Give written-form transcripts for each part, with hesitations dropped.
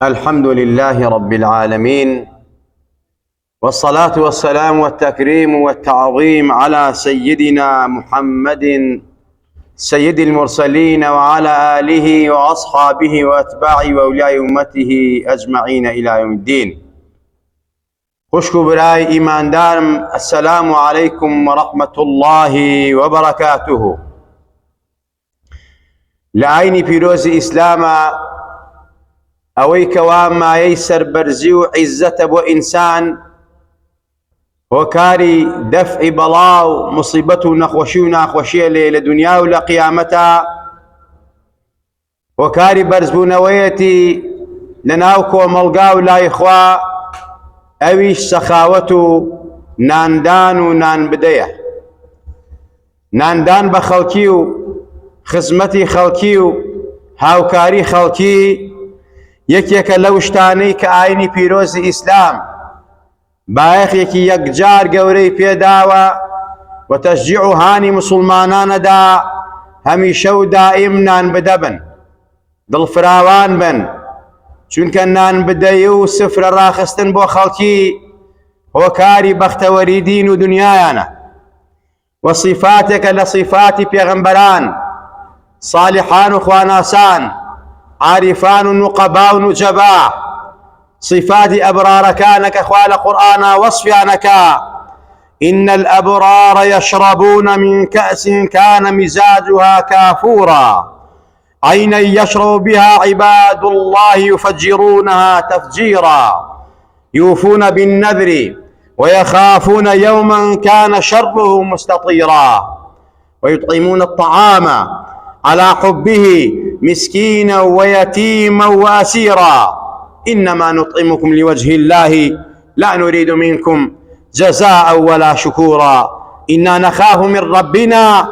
الحمد لله رب العالمين، والصلاة والسلام والتكريم والتعظيم على سيدنا محمد سيد المرسلين وعلى آله وأصحابه وأتباعه وأولياء أمته أجمعين إلى يوم الدين. خوشكو براي إيمان دارم، السلام عليكم ورحمة الله وبركاته. لعيني بيروز إسلاما ئەوەی کەوا مایەی سەربەرزی و عیزەتە بۆ ئینسان، هۆکاری دەفعی بەڵا و موسیبەت و نەخۆشی و ناخۆشیە لە دنیا و لە قیامەتە، هۆکاری بەرزبوونەوەیەتی لەناو کۆمەڵگا و لای خوا، ئەویش سەخاوەت و ناندان و نانبدەیە. ناندان بە خەڵکی و خزمەتی خەڵکی و هاوکاری خەڵکی یەکێکە لەو شتانەی کە ئاینی پیرۆزی ئیسلام بایەخێکی یەکجار گەورەی پێداوە و تەشجیع و هانی موسڵمانانەدا هەمیشە و دائیم نانبدە بن، دڵفراوان بن، چونکە نانبدەی و سفرە ڕاخستن بۆ خەڵکی هۆکاری بەختەوەری دین و دنیایانە و صیفاتێکە لە صیفاتی پێغەمبەران، صالحان و خواناسان، عارفان و نقبا و نجبا، صفاتی ئەبرارەکانە کە خوا لە قورئانە وەصفیانەکە: إن الأبرار يشربون من كأس كان مزاجها كافورا عينا يشرب بها عباد الله يفجرونها تفجيرا يوفون بالنذر ويخافون يوما كان شره مستطيرا ويطعمون الطعام على حبه مسكينا ويتيما وأسيرا إنما نطعمكم لوجه الله لا نريد منكم جزاء ولا شكورا إنا نخاف من ربنا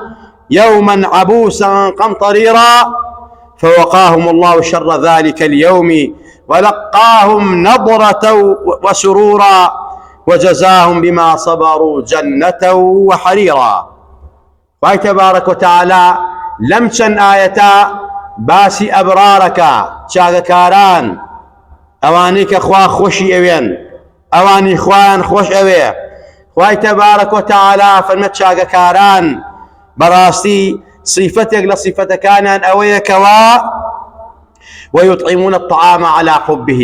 يوما عبوسا قمطريرا فوقاهم الله شر ذلك اليوم ولقاهم نضرة وسرورا وجزاهم بما صبروا جنة وحريرا. فاي تبارك وتعالى لم چەند ئاەتا باسی ئەبرارەکە، چاکەکاران، ئەوانەی کە خوا خۆشی ئەوێن، ئەوانی خوایان خۆش ئەوێ. خوای تەبارەک وتەعالا فەرمێت چاکەکاران بەڕاستی صیفەتێک لە صیفەتەکانیان ئەوەیە کەوا ويطعمون الطعام على حبه،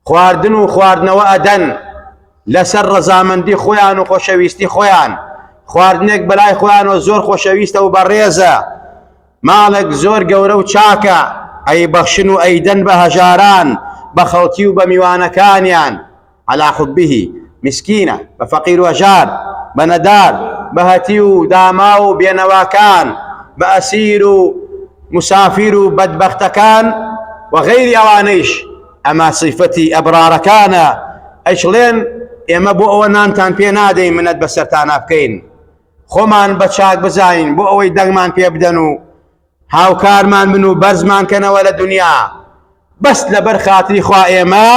خواردن و خواردنەوە ئەدەن لەسەر ڕەزامەندی خۆیان و خۆشەویستی خۆیان. خواردنێک بەلای خۆیانەوە زۆر خۆشەویستە و بەڕێزە، ماڵێک زۆر گەورە و چاکە، ئەی بەخشن و ئەیدەن بە هەژاران، بە خەڵکی و بە میوانەکانیان. على حبه مسکینە، بە فەقیر و هەژار، بە نەدار، بە هەتی و داما و بێنەواکان، بە ئەسیر و مسافیر و بەدبەختەکان و غەیری ئەوانەیش. ئەمە صیفەتی ئەبرارەکانە. ئەیشڵێن ئێمە بۆ ئەوە نانتان پێ نادەین منەت بەسەرتانە بکەین، خۆمان بە چاک بزانین، بۆ ئەوەی دەنگمان پێ بدەن و هاوکارمان بن و بەرزمان کەنەوە لە دنیا. بەس لەبەر خاتری خوا ئێمە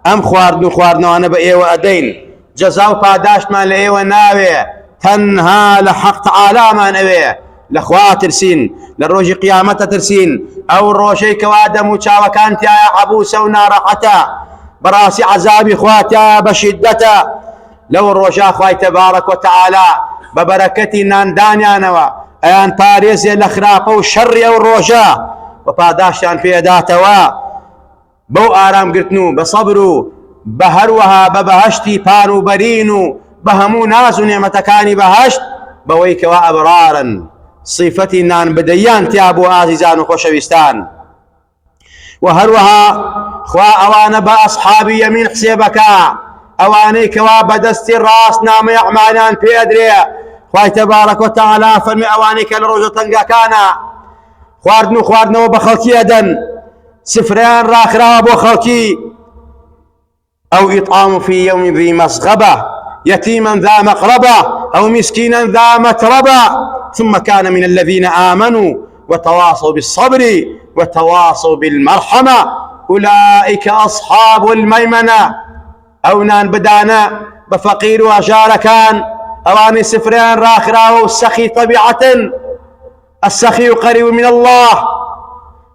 ئەم خواردن و خواردنەوانە بە ئێوە ئەدەین، جەزا و پاداشتمان لە ئێوە ناوێ، تەنها لە حەق تەعالامان ئەوێ. لە خوا ترسین، لە ڕۆژی قیامەتە ترسین، ئەو ڕۆژەی کەوا دەم و چاوەکان تایە عەبوسە و ناڕەحەتە، بەڕاستی عەزابی خوا تایە بە شیددەتە. لەو ڕۆژە خوای تەبارەک وتەعالا بە بەرەکەتی ناندانیانەوە ئەیان پارێزێ لە خراپە و شەڕی ئەو ڕۆژە و پاداشتیان پێداتەوە بەو ئارامگرتن و بە سەبر و بە هەروەها بە بەهەشتی پان و بەرین و بە هەموو ناز و نێمەتەکانی بەهەشت، بەوەی کەوا ئەبرارن، صیفەتی نانبدەیان تیا بۆ ئازیزان و خۆشەویستان. و هەروەها خوا ئەوانە بە ئەصحابی یەمین حسێبەکە، ئەوانەی کەوا بەدەستی ڕاست نامەی ئەعمالیان پێ ئەدرێ. خوای تەبارەک وتەعالا فەرمێ ئەوانەی کە لە ڕۆژە تەنگەکانە خواردن و خواردنەوە بە خەڵکی ئەدەن، سفرەیان ڕاخراوە بۆ خەڵکی. ئەو ئیطعام فی یوم ذی مەسغەبە یەتیما ذا مەقرەبە ئەو مسکینا ذا مەترەبە ثم كان من الذين آمنوا وتواصوا بالصبر وتواصوا بالمرحمة أولئك أصحاب الميمنة. أو نان بدانا بفقير وهجار كان أواني سفران راخرا والسخي طبيعة. السخي قريب من الله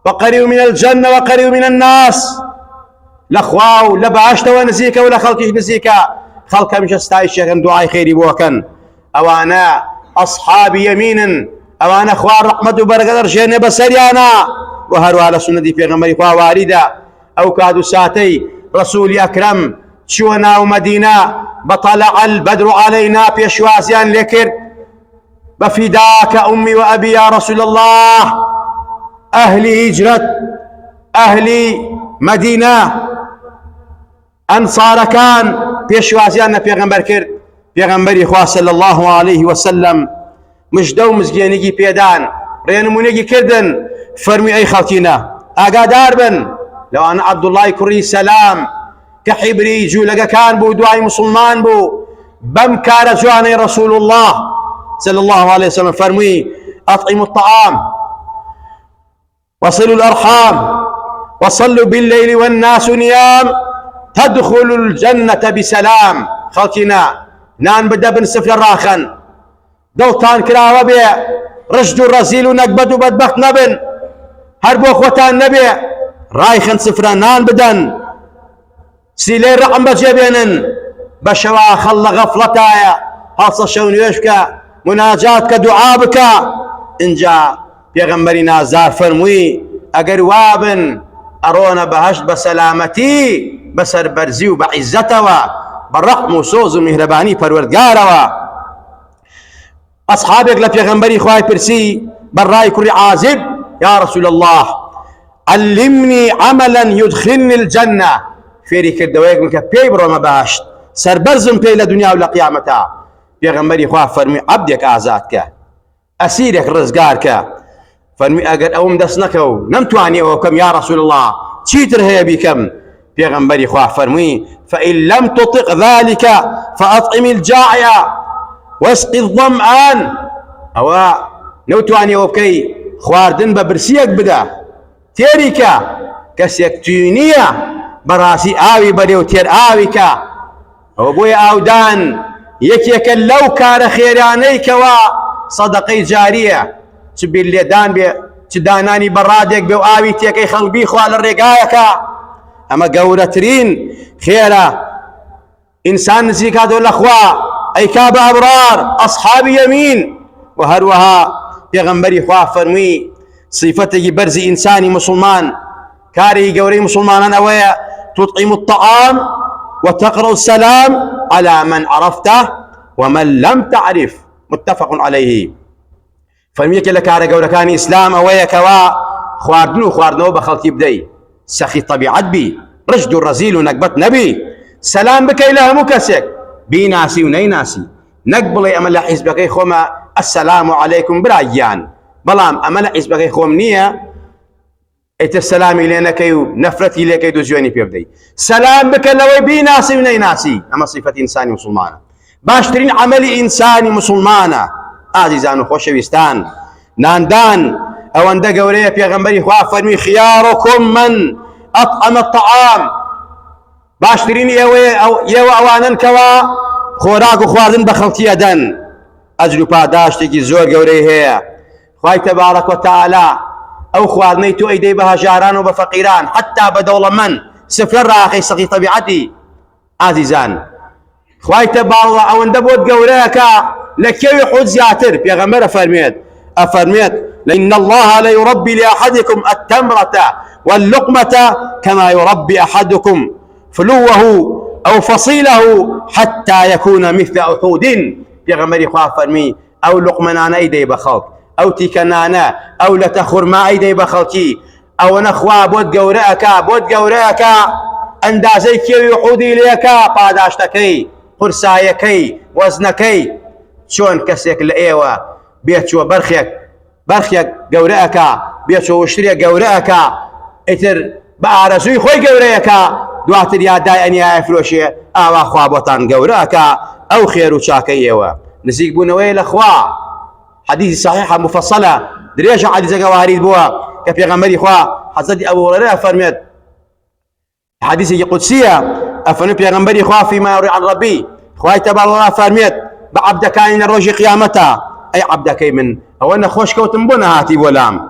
وقريب من الجنة وقريب من الناس. لخواو لباشت ونزيك ولا خلقش نزيك خلق مش استايشكن دعاء خيري بوكن أوانا أصحاب يمين أوانا أخوار رحمة وبركة رجينا بسريانا وهروا على سنة في غمري خوا واردة أو كادوا ساتي رسول أكرم شونا ومدينة بطلع البدر علينا بيشوازيان لكر بفداك أمي وأبي يا رسول الله أهل هجرة أهل مدينة أنصار كان بيشوازيان بيغمبر كرد بيغمبري خوا صلى الله عليه وسلم مش دو مزجينيجي بيدان رينمونيجي كردن فرمي أي خلقنا أقادار بن لو أنا عبد الله كري سلام كحبري جو لقى كان بو دعاء مسلمان بو بمكار جواني رسول الله صلى الله عليه وسلم فرمي أطعموا الطعام وصلوا الأرحام وصلوا بالليل والناس نيام تدخلوا الجنة بسلام خلقنا نان بدا بن سفر راخن دڵتان کراوە بێ ڕشد و ڕەزیل و نەکبەت و بەدبەخت نەبن هەر بۆ خۆتان نەبێ ڕایخن سفرە نان بدەن سیلەی ڕەقم بەجێبێنن بە شەوا خەڵ لە غەفڵەتایە هەڵسە شەو نوێژ بکە مناجات کە دوعا بکە ئینجا پێغەمبەری نازار فەرمووی ئەگەر وابن ئەڕۆنە بەهەشت بە سەلامەتی بەسەر بەرزی و بە عیزەتەوە بە ڕەحم و سۆز و میهرەبانی پەروەردگارەوە أصحابك لبيغمبري خواهي برسي براي كري عازب يا رسول الله علمني عملا يدخلني الجنة فيري كردويك منك بيبرو ما باشت سربرزم بي لدنيا ولا قيامتها بيغمبري خواه فرمي عبدك آزادك أسيرك رزقارك فرمي أقر أوم دسنكو نمتواني وكم يا رسول الله تشيتر هي بكم بيغمبري خواه فرمي فإن لم تطق ذلك فأطعم الجائع واسقي الظمآن أو نوتواني وبكي خواردن ببرسيك بدا تيريكا كسيك تونية براسي آوي بديو تير آويكا أو بوي آودان يكيك لو كان خيرانيك وصدقي جارية تبي اللي دان بي تداناني برادك بيو آوي تيكي خلبي خوال الرقايكا أما قورترين خيرا إنسان نسيكا دول أخوة أي كاب أبرار أصحاب يمين وهروها يغنبري خواه فرمي صفتي برزي إنساني مسلمان كاري قوري مسلمان أويا تطعم الطعام وتقرأ السلام على من عرفته ومن لم تعرف متفق عليه فرمي كلا كاري قوري كان إسلام أويا كوا خواردنو بخلطي بدي سخي طبيعت بي رشد الرزيل ونكبت نبي سلام بك إله مكسك بيناسي ونيناسي نقبلي أمل حزبك خوما السلام عليكم برايان بلام أمل حزبك خوم نية إت السلام إلينا كيو نفرتي لك يدو جواني بيبدي سلام بك لوي بيناسي ونيناسي أما صفة إنساني مسلمانة باشترين عملي إنساني مسلمانة عزيزان خوشويستان ناندان أو أندا قوريه بيغمبري خواه فرمي خياركم من أطعم الطعام باشترين يو أوانن كوا خوراك وخواردن بخلقية دن أجل پاداشتێکی زۆر گەورەی هەیە خوای تبارك وتعالى أو خواردنەی تۆ ئەیدەی بە هەژاران و بە فەقیران حتا بە دەوڵەمەند سفرە ڕاقی سەقی طەبیعەتی ئازیزان خوای تبارك ئەوەندە بۆت گەورەیەکە لە کێوی حوت زیاتر پێغەمبەر ئەفەرمێت لأن الله لا يربي لأحدكم التمرة واللقمة كما يربي أحدكم فلوه أو فصيله حتى يكون مثل أحود يغمري خواه فرمي أو لقمنانا أيدي بخلق أو تيكنانا أو لتخرما أيدي بخلقي أو نخوا بود قورئك أندازي كيو يحودي ليك پاداشتكي قرسايكي وزنكي شون كسيك لأيوة بيتشو برخيك قورئك بيتشو وشتريك قورئك اتر بأرزوي خوي قورئك دواتر ياداي أني أفلوشي أوا خوا بوطان قورئك أو خير وشاكيوا نسيق بونوي الأخوة حديث صحيحة مفصلة دريجة حديث قواريد بوا كيف يغمري خوا حضرت أبو هريرة فرميت حديث قدسية أفرمي يغمري خوا فيما يروي عن ربي خواي تبارك الله فرميت بعبدك إن الروج قيامتها أي عبدك من أو أن خوش كوتن بنا هاتي ولام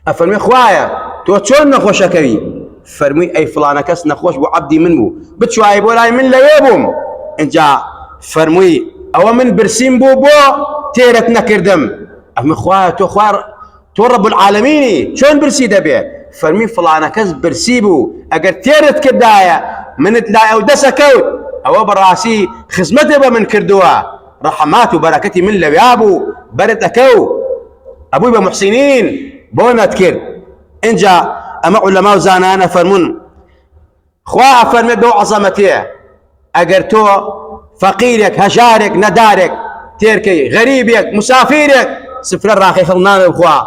أفرمي خوايا تو شلون خوشكوي فەرمووی ئەی فڵانە کەس نەخۆش بوو عەبدی من بوو بچوایە بۆ لای من لەوێ بووم اینجا فەرمووی ئەوە من برسیم بوو بۆ تێرت نەکردم ئەمە خوایە تۆ ڕەب العالەمینی چۆن برسی دەبێ فەرمی فڵانە کەس برسی بوو ئەگەر تێرت کردایە منت لای ئەو دەسەکەوت ئەوە بەڕاستی خزمەتێ بە من کردووە ڕەحەمات و بەرەکەتی من لەوێ بوو بەرت ئەکەو ئەبووی بە موحسینین بۆ نەتکرد اینجا ئەمە عولەما و زانانە فەرمون خوا ئەفەرمێت بەو عەزەمەتەیە ئەگەر تۆ فەقیرێک هەژارێک نەدارێک تێرکەی غەریبێک مسافیرێک سفرە ڕاقی خەڵنانە بخوا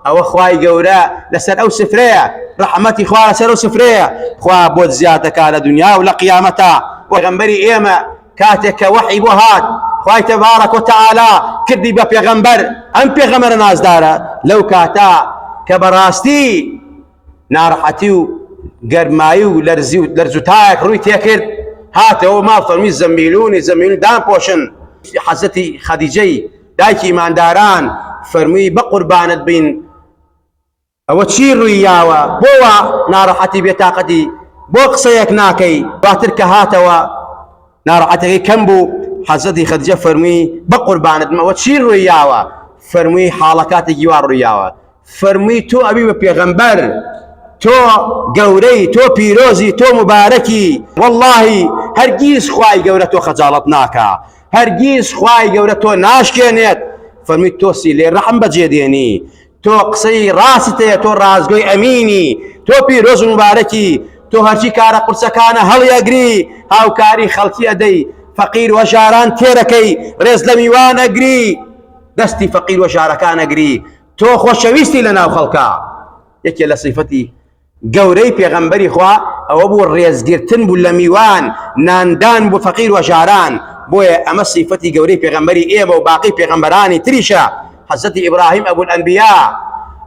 ئەوە خوای گەورە لەسەر ئەو سفرەیە ڕەحمەتی خوا لەسەر ئەو سفرەیە خوا بۆت زیادەکا لە دنیا و لە قیامەتە پێغەمبەری ئێمە کاتێک کە وحی بۆ هات خوای تەبارەک و تەعالا کردی بە پێغەمبەر ئەم پێغەمبەرە نازدارە لەو کاتە کە بەڕاستی ناڕەحەتی و گەرمایی و لەرز و تایەک ڕووی تێکرد هاتەوە ما فەرمی زەمبیلونی دانپۆشن حەزەتی خەدیجەی دایکی ئیمانداران فەرمووی بە قوربانت بین ئەوە چی ڕوویاوە بۆوە ناڕەحەتی بێتاقەتی بۆ قسەیەک ناکەی دواتر کە هاتەوە ناڕەحەتەکەی کەم بوو حەزەتی خەدیجە فەرمووی بە قوربانت ئەوە چی ڕوویاوە فەرمووی حاڵەکاتێکی وا ڕوویاوە فەرمووی تۆ ئەبی بە پێغەمبەر تۆ گەورەی تۆ پیرۆزی تۆ مبارەکی واللهی هەرگیز خوای گەورە تۆ خەجاڵەت ناکا هەرگیز خوای گەورە تۆ ناشکێنێت فەرمووی تۆسی لێ ڕەحم بەجێدێنی تۆ قسەی ڕاستت هەیە تۆ ڕازگۆی ئەمینی تۆ پیرۆز و مبارەکی تۆ هەرچی کارە قورسەکانە هەڵیەگری هاوکاری خەڵکی ئەدەی فەقیر و هەژاران تێرەکەی ڕێز لە میوان ئەگری دەستی فەقیر و هەژارەکان ئەگری تۆ خۆشەویستی لە ناو خەڵکا یەکێ لە صیفەتی گەورەی پێغەمبەری خوا ئەوە بوو ڕێزگرتن بوو لە میوان ناندان بۆ فەقیر و هەژاران بۆیە ئەمە صیفەتی گەورەی پێغەمبەری ئێمە و باقی پێغەمبەرانی تریشە حەزەتی ئیبراهیم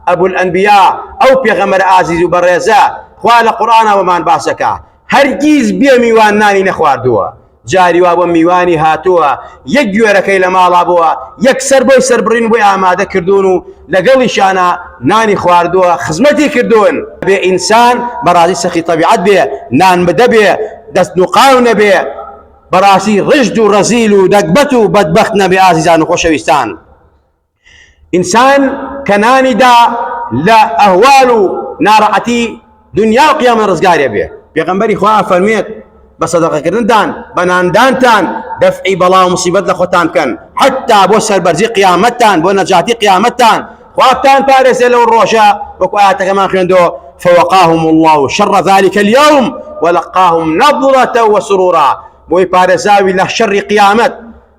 ئەبول ئەنبیا ئەو پێغەمبەر ئازیز و بەڕێزە خوا لە قورئانەوەمان باسەکە هەرگیز بێ میوان نانی نەخواردووە جاری وا بۆ میوانی هاتووە یەک گوێرەکەی لە ماڵا بووە یەکسەر بۆی سەربڕین بۆی ئامادە کردوون و لەگەڵیشانە نانی خواردووە خزمەتی کردوون بێ ئینسان بەڕاستی سەخی تەبیعەت بێ نان بدە بێ دەست نوقاو نەبێ بەڕاستی ڕژد و ڕەزیل و دەگبەت و بەدبەخت نەبێ ئازیزان و خۆشەویستان ئینسان کە نانیدا لە ئەهوال و ناڕەحەتی دنیا و قیامەت ڕزگارێ بێ پێغەمبەری خوا فەرمێت بە سەدەقەکردنتان بە ناندانتان دەفعی بەڵا و مصیبەت لە خۆتان بکەن حتا بۆ سەربەرزی قیامەتتان بۆ نەجاتی قیامەتتان خواتان پارێزێ لەو ڕۆژە وەکو ئاەتەکەمان خوێندەوە فوقاهم الله شر ذلك اليوم ولقاهم نظرة وسرورا بۆی پارێزاوی لە شەڕی قیامەت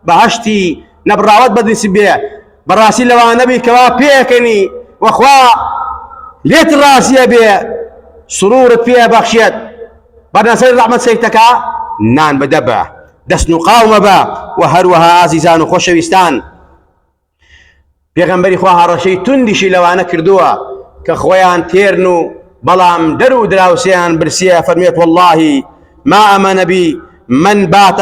بەهەشتی نەبڕاوەت بەدرسی بێ بەڕاستی لەوانە بی کەوا پێکەنی وەخوا لێت ڕازیە بێ سرورت پێ بەخشێت بەرنەسەری ڕەحمەت سەیرتەکە نان بدە بە دەست و قاومە بە و هەروەها ئازیزان و خۆشەویستان پێغەمبەری خوا هەڕەشەی توندیشی لەوانە کردووە کە خۆیان تێرن و بەڵام دەر و دراوسیان برسیە فەرمێت والله ما ئەمەنە بی من بات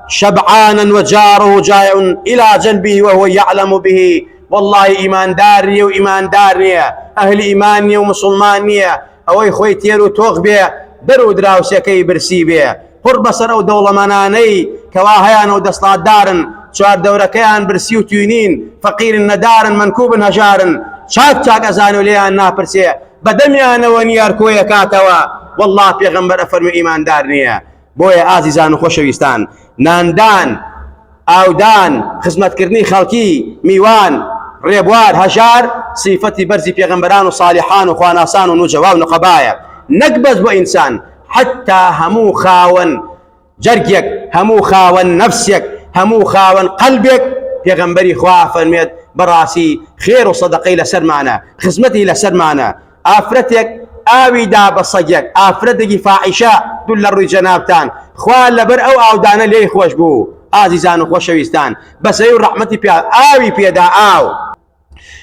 شبعانا وجاره جائع إلى جنبه وهو يعلم به والله إيمان دارني وإيمان دارني أهل إيماني ومسلماني أوي خوي تيرو توغ بيه درو دراوسيكي برسي بيه قرب سر أو دولة مناني كواهيان ودستات دارن شوار دوركيان برسي وتيونين فقير ندارن منكوب هجارن شاك أزانو ليان نابرسي بدميان ونيار كوية كاتوا والله بيغمبر أفرمي إيمان دارني بۆیە ئازیزان و خۆشەویستان ناندان ئاودان خزمەتکردنی خەڵکی میوان ڕێبوار هەژار سیفەتی بەرزی پێغەمبەران و سالیحان و خواناسان و نوجەوا و نوقەبایە نەک بەس بۆ ئینسان حتا هەموو خاوەن جەرگێک هەموو خاوەن نەفسێک هەموو خاوەن قەلبێک پێغەمبەری خوا فەرمێت بەڕاستی خێر و سەدەقەی لەسەرمانە خزمەتی لەسەرمانە ئافرەتێک ئاوی دا بە سەگێک ئافرەتێکی فاحیشە دوو لە ڕووی جەنابتان خوا لەبەر ئەو ئاودانە لێی خۆش بوو ئازیزان و خۆشەویستان بەسەی و ڕەحمەتی پێ ئاوی پێدا ئاو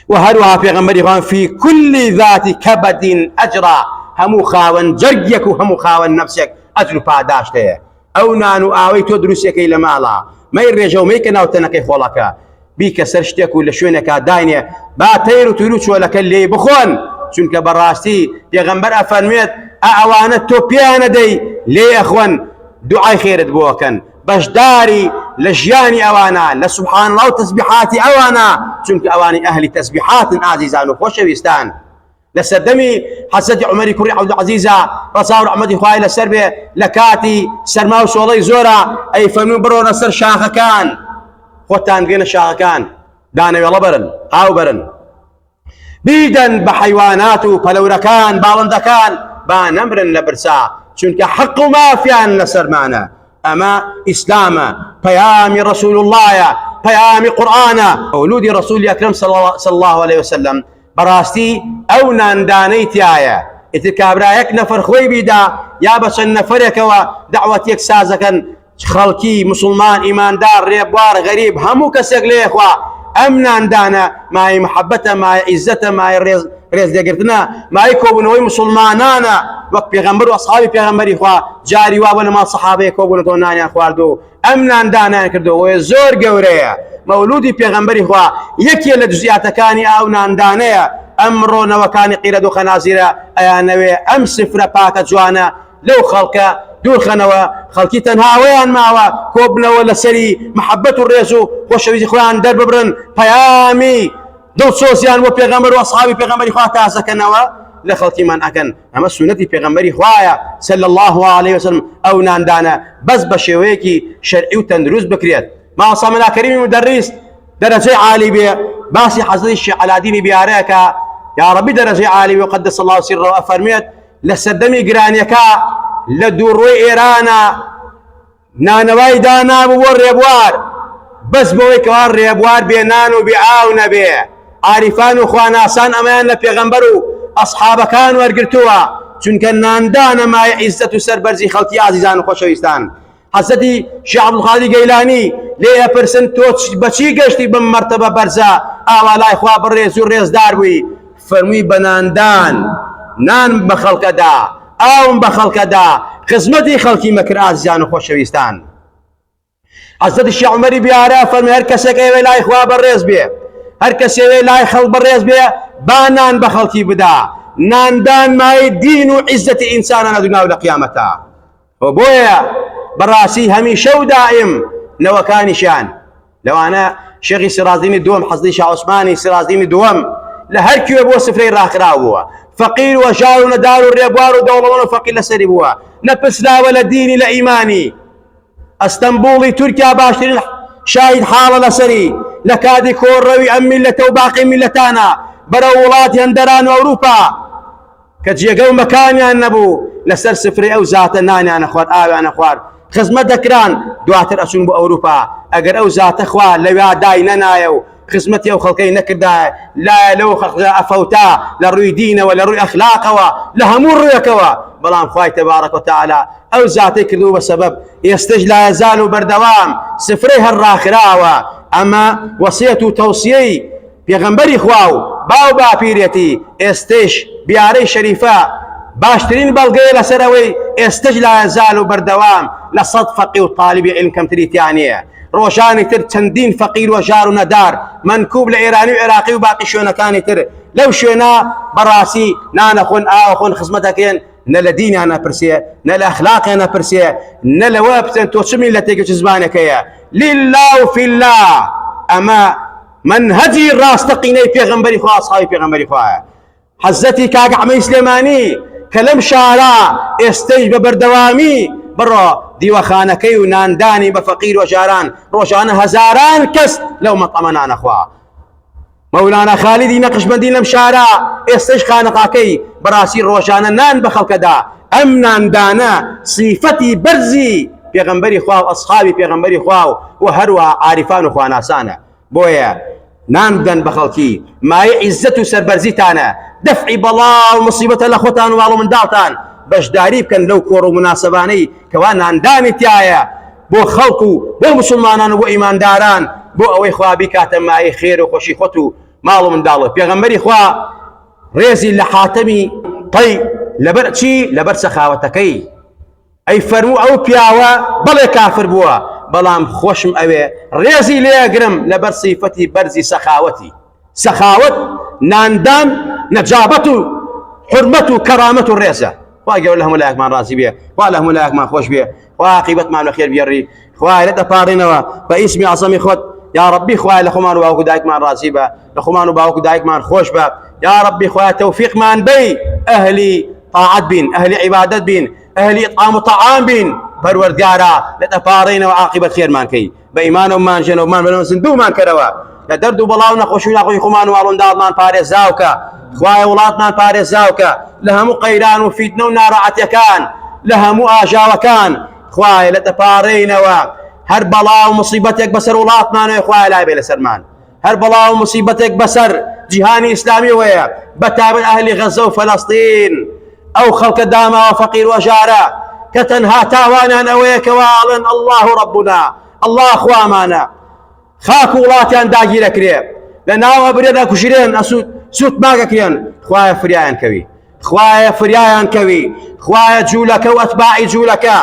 و هەروەها پێغەمبەری خوا فی کولی ذاتی کەبەدین ئەجرا هەموو خاوەن جەرگێک و هەموو خاوەن نەفسێک ئەجر و پاداش هەیە ئەو نان و ئاوەی تۆ دروستەکەی لە ماڵە مەی ڕێژە و مەیکە ناو تەنەکەی خۆڵەکە بیکە سەر شتێک و لە شوێنێکا داینێ با تەیر و توور و چۆلەکە لێی بخۆن چونکە بەڕاستی پێغەمبەر ئەفەرمێت ئەوانە تۆ پیانە دەی لێ ئەخوەن دوعای خێرت بۆکەن بەشداری لە ژیانی ئەوانە لە سوبحان الله و تەسبیحاتی ئەوانە چونکە ئەوانی ئەهلی تەسبیحاتن ئازیزان و خۆشەویستان لسردمي حسد عمري كوري عبد العزيز رصاور عمدي خواي لسربي لكاتي سرماو سولي زورا اي فنو برو نصر شاخ كان خوتان قينا شاخ كان دانا يلا برن هاو برن بيدن بحيواناتو فلوركان بالندكان بانمرن لبرسا شنك حق ما فيان لسر معنا اما اسلام بيامي رسول الله بيامي قرآن مولودي رسول اكرم صلى الله عليه وسلم براستي او نانداني تيايا اتكابرايك نفر خوي بيدا يا بس النفرك ودعوتك سازكن خلقي مسلمان ايمان دار ريبوار غريب همو كسك لي اخوا ام ناندانا ماي محبته ماي عزته ماي ريز دقرتنا ماي كوبنوي مسلمانانا وقت بيغمبر واصحابي بيغمبري اخوا جاري وابن ما صحابي كوبنو توناني اخواردو ام ناندانا كردو وزور قوريا مولودي بيغمبري خوا يكي لجزئيات كاني او ناندانيا امرون وكان قيرد خنازير ايانوي ام سفره باكا جوانا لو خلقا دور خنوا خلقي تنهاويان ماوا كوبنا ولا سري محبه الرئيسو وشويزي خوان درب برن بيامي دول سوسيان وبيغمبر واصحابي بيغمبري خوا تاسكنوا لخلقي من اكن اما سنتي بيغمبري خوايا صلى الله عليه وسلم او ناندانا بس بشويكي شرعي وتندروز بكريات ما صامنا كريم مدرس درجة عالي بي باسي حضرتي الشيخ على ديني بياريك يا ربي درجة عالي وقدس الله سره وأفرميت لسدمي جرانيكا لدوروي إيرانا نانواي دانا بور ريبوار بس بوي كوار ريبوار بينانو بيعاونا بي عارفان وخواناسان أمان بيغمبرو أصحاب كانوا ورقرتوا چونك ناندانا ما عزة سربرزي خلقي عزيزان وخوشويستان حضرتي شيخ عبد القادر جيلاني ليه برسنت بچی گشتی بم مرتبه برزا اوالای خوا برز و رز دار بوی فرمی بناندان نان بخلق دا او بخلق دا خدمتی خلقی مکر عزیزان و خوشویستان حضرت الشيخ عمري بياره فرمي هر کسی که ویلای خوا برز بی هر کسی ویلای خلق برز بی بانان بخلقی بدا ناندان ماي دين وعزة انساننا دنيا والقيامتا وبويا براسي هميشه ودائم لو كان شان لو انا شيخي سرازدين الدوم حصدي شاه عثماني سرازدين الدوم لهركي ابو سفري راخراوه فقير وجار ندار الريبوار ودولة فقير لسربوا نفس لا ولا ديني لا ايماني اسطنبولي تركيا باشترين شاهد حاله لسري لكادي كوروي ام ملته وباقي ملتانا برولات هندران اوروبا كتجيقوا مكاني النبو لسر سفري او ذات ناني انا اخوار انا اخوار خزمت دكران دواتر اسون بو اوروبا اگر او ذات اخوار لو داي ننايو خزمتي او خلقي نكدا لا لو خلق افوتا لروي دين ولا روي اخلاق لهمور ريكوا بلام خواي تبارك وتعالى او ذاتي كذوب سبب يستج لا يزال بردوام سفريها الراخراوه اما وصيته توصيي بيغمبري خواو باو بابيريتي استش بياري شريفه باشترين بلغي لسروي استج لا يزال بردوام لصدفقي وطالب علم كم تريتيانيه روشاني تر تندين فقير وجار ندار منكوب لايراني وعراقي وباقي شونا كان تر لو شونا براسي نانا خون خون خصمتكين نلا ديني انا برسيه نلا اخلاقي انا برسيه نلا وابتن توسمي لتيجي زبانك يا لله وفي الله اما منهجي الراس تقيني بيغمبري خوا اصحابي بيغمبري خوا حزتي كاق عمي سليماني كلام شارع استجب بردوامي برا ديوخانكي ونانداني بفقير وجاران روشانا هزاران كس لو مطمنا انا اخوا مولانا خالدي نقش مدينة مشارع استج خانقاكي براسي روشانا نان بخلق دا ام ناندانا صفتي برزي بيغمبري خواو اصحابي بيغمبري خواو وهروا عارفان وخواناسانا بويا ناندن بخلقي ما عزته سربرزيتانا دفع بلا ومصيبة لخوتان والو من داوتان باش داريب كان لو كورو مناسباني كوان نانداني تيايا بو خلقو بو مسلمانان بو ايمان داران بو اوي خوا بكاتم معي خير وخوشي خوتو مالو من دالو بيغمبري خوا ريزي لحاتمي طي لبر شي لبر سخاوتكي اي فرمو او بياوا بلا كافر بوا بلام خوشم اوي ريزي ليقرم لبر صفتي برزي سخاوتي سخاوت ناندان نجابته حرمته كرامته الريزه خوای گەورە لە هەموو لایەکمان ڕازی بێ، خوا لە هەموو لایەکمان خۆش بێ، خوا عاقیبەتمان لە خێر بێڕی، خوای لە دەپاڕێنەوە بە ئیسمی عەزەمی خۆت یا ربی، خوای لە خۆمان و باوکو دایکمان ڕازی بە، لە خۆمان و باوکو دایکمان خۆش بە، یا ربی خوای تەوفیقمان بی ئەهلی طاعت بین، ئەهلی عیبادەت بین، ئەهلی ئطعام و طعام بین، پەروەردگارە لە دەپاڕێنەوە عاقیبەت خێرمان کەی، بە ئیمانەوەمان ژێنەوەمان بەنەوە زیندوومان کەرەوە، لە دەرد و بەڵاو نەخۆشی و ناخۆشی خۆمان و ئاڵۆنداڵمان پارێزاوکە، خوای وڵاتمان پارێزاوکە لە هەموو قەیران و فیتنە و ناڕەحەتیەکان، لە هەموو ئاژاوەکان، خوای لە دەپاڕێنەوە هەر بەڵا و مصیبەتێک بەسەر وڵاتمانەوە خوای لای بێ لەسەرمان، هەر بەڵا و مصیبەتێک بەسەر جیهانی ئیسلامی وەیە، بەتابەت ئەهلی غەزە و فەلەستین، ئەو خەڵکە داماوە فەقیر و ئەژارە کە تەنها تاوانیان ئەوەیە کەوا ئەڵێن الله ڕەبونا، الله خوامانە، خاک و وڵاتیان داگیرەکرێ، لە ناوە برێ دەکوژرێن، سووت ماگەکرێن، خوایە فریایان کەوی، خوایە فریایان کەوی، خوایە جوولەکە و ئەتباعی جوولەکە،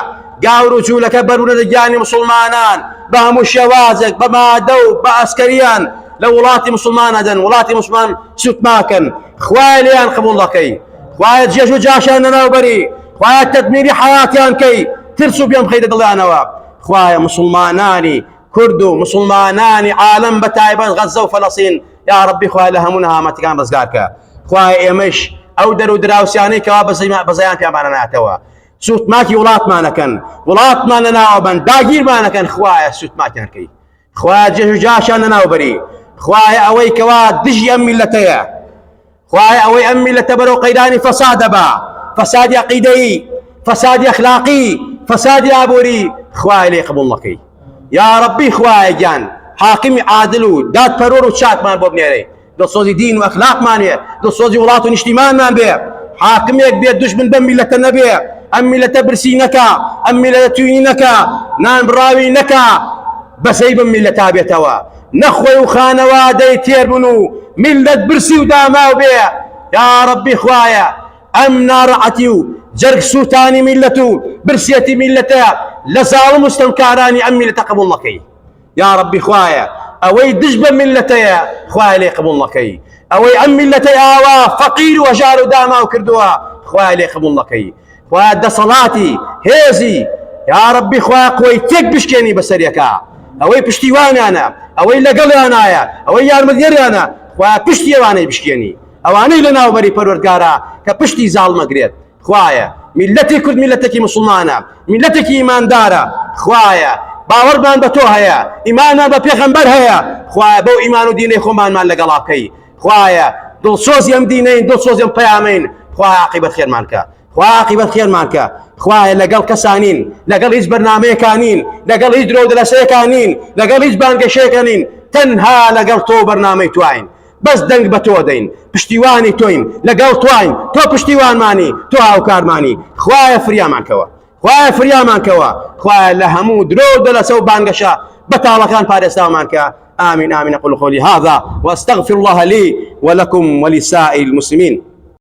گاور و جوولەکە بەرونە لە گیانی مسلمانان بە هەموو شێوازێک بە مادە و بە ئەسکەریان لە وڵاتی مسلمان ئەدەن، وڵاتی مسلمان سووت ماکەن، خوایە لێیان قبوڵ دەکەی، خوایە جێژ و جاشیان لەناوبەری، خوایە تەدمیری حەیاتیان کەی، ترس و پێم خەیتە دڵیانەوە، خوایە مسلمانانی کورد و مسلمانانی عالم بەتایبەت غەزە و فەلەستین یا ربی خوایە لە هەموو نەهامەتەکان ڕزگارکە، خوایە ئێمەش ئەو دەر و دراوسیانەی کەوا بەزەیان پێمانە ناتەوە سووتماکی وڵاتمانەکەن، وڵاتمان لەناوبەن، داگیرمانەکەن، خوایە سووتماکیان کەی، خوایە جێژ و جاشیان لەناوبەری، خوایە ئەوەی کەوا دژی ئەم میلەتەیە، خوایە ئەوەی ئەم میلەتە بەرەو قەیرانی فەساد دەبا، فەسادی عەقیدەیی، فەسادی ئەخلاقی، فەسادی ئابووری، خوایە لێی قبوڵ نەکەی یا ربی، خوایە گیان حاکمی عادل و دادپەروەر و چاکمان بۆ بنێرەی، دڵسۆزی دین و ئەخلاقمان هەیە، دڵسۆزی وڵات و نیشتیمانمان بێ، حاکمێک بێت دوژمن بەم میلەتە نەبێ، ئەم میلەتە برسی نەکا، ئەم میلەتە توینی نەکا، نان بڕاوی نەکا، بەسەی بم میلەتا بێتەوە، نەخۆی و خانەوادەی تێر بوون و میلەت برسی و داماو بێ یا ربی، خوایە ئەم ناڕەحەتی و جەرگ سووتانی میلەت و برسێتی میلەتە لە زاڵم و ستەمکارانی ئەم میلەتە قبوڵ نەکەی یا ربی، خوایە ئەوەی دژ بە میلەتەیە خوایە لێ قبوڵ نەکەی، ئەوەی ئەم میلەتەی ئاوا فەقیر و هەژار و داماو کردووە خوایە لێ قبوڵ نەکەی، خوایە دەسەڵاتی هێزی یا ربی، خوایە قوی تێک بشکێنی بەسەریەکە، ئەوەی پشتیوانیانە، ئەوەی لەگەڵیانایە، ئەوەی یارمەتیەریانە، خوایە پشتی ئەوانەی بشکێنی، ئەوانەی لە ناوبەری پەروەردگارە کە پشتی زاڵ مەگرێت، خوایە میلەتی کورد میلەتێکی مسلمانە، میلەتێکی ئیماندارە، خوایە باوەڕمان بە تۆ هەیە، ئیمانمان بە پێغەمبەر هەیە، خوایە بەو ئیمان و دینەی خۆمانمان لەگەڵا بکەی، خوایە دڵسۆزی ئەم دینەین، دڵسۆزی ئەم پەیامەین، خوایە عاقیبەت خێرمان کە، خوایە عاقیبەت خێرمان کە، خوایە لەگەڵ کەسانین، لەگەڵ هیچ بەرنامەیەکانین، لەگەڵ هیچ درۆ دەلەسەیەکانین، لەگەڵ هیچ بانگەشەیەکانین، تەنها لەگەڵ تۆ بەرنامەی توین، بەس دەنگ بە تۆ دەین، پشتیوانی تۆین، لەگەڵ توین، تۆ پشتیوانمانی، تۆ هاوکارمانی، خوایە فریامان کەوە، خوایە فریامان کەوە، خوایە لە هەموو درۆ دەلەسە و بانگەشە بەتاڵەکان پارێزراومان کە. آمين آمين. أقول قولي هذا وأستغفر الله لي ولكم ولسائر المسلمين.